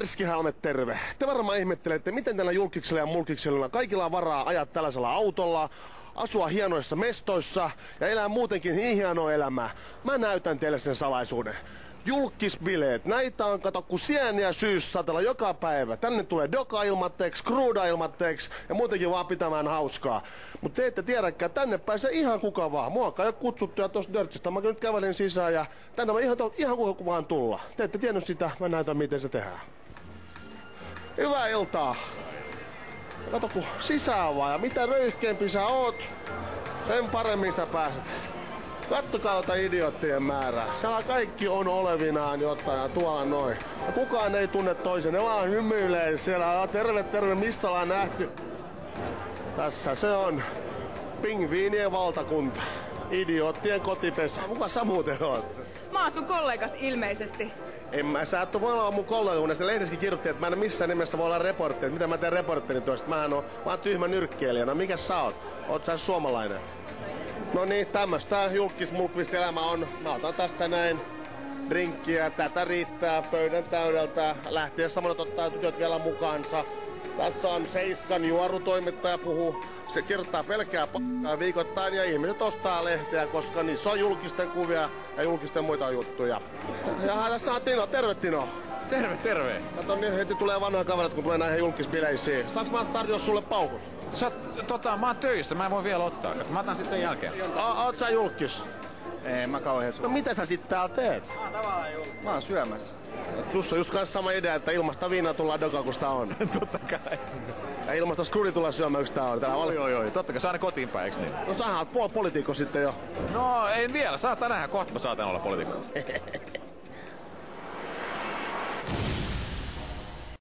Härskihalmet, terve. Te varmaan ihmettelette, miten tällä julkiksella ja mulkiksella kaikilla on varaa ajaa tällaisella autolla, asua hienoissa mestoissa ja elää muutenkin niin hienoa elämää. Mä näytän teille sen salaisuuden. Julkisbileet. Näitä on kato kun sieniä syyssatella joka päivä. Tänne tulee doka ilmatteeksi, kruuda ilmatteeksi ja muutenkin vaan pitämään hauskaa. Mutta te ette tiedäkään, tänne pääsee ihan kuka vaan. Mua on jo kutsuttu ja tosta Dörtsistä. Mä nyt kävelen sisään ja tänne on ihan kuka vaan tulla. Te ette tiennyt sitä, mä näytän miten se tehdään. Hyvää iltaa. Kato kun sisään vaan ja mitä röyhkeämpi sä oot, sen paremmin sä pääset. Kattokaa ota idioottien määrää. Siellä kaikki on olevinaan jotain tuolla noin. Ja kukaan ei tunne toisen. Ne vaan hymyilee siellä. Terve, missä ollaan nähty? Tässä se on pingviinien valtakunta. Idioottien kotipesä. Kuka sä muuten oot? Mä oon sun kollegas ilmeisesti. Sä et voi olla mun kollega, kun näistä lehdessäkin kirjoitti, että mä en missään nimessä voi olla reportteri. Mitä mä teen reportterin tuosta? Mä oon tyhmä nyrkkeilijä. No mikä sä oot? Oot sä suomalainen? No niin, tämmöstä julkis-mulkvist elämä on. Mä otan tästä näin drinkkiä, tätä riittää pöydän täydeltä. Lähtiessä monet ottaa tytöt vielä mukaansa. Tässä on Seiskan juorutoimittaja puhuu. Se kirjoittaa pelkää p***aa viikoittain ja ihmiset ostaa lehteä, koska niissä on julkisten kuvia ja julkisten muita juttuja. Ja tässä on Tino. Terve Tino. Terve. Kato niin heti tulee vanhoja kaverit, kun tulee näihin julkisbileisiin. Saanko mä tarjoa sulle paukut? Mä oon töissä, mä en voi vielä ottaa. Mä otan sit sen jälkeen. Oot sä julkis? Ei, mä kauhean No mitä sä sit täällä teet? Mä oon tavallaan julkis. Mä oon syömässä. Sussa on just kanssa sama idea, että ilmasta viinaa tullaan dokaan, kun sitä on. Totta kai. Ja ilmasta skrudi tullaan syömään, kun sitä on. Oi. Totta kai, saa ne kotiin päin, eiks niin? No sähän oot poliitikko sitten jo. No, ei vielä. Saattaa nähdä kohta, mä saatan olla poliitikko.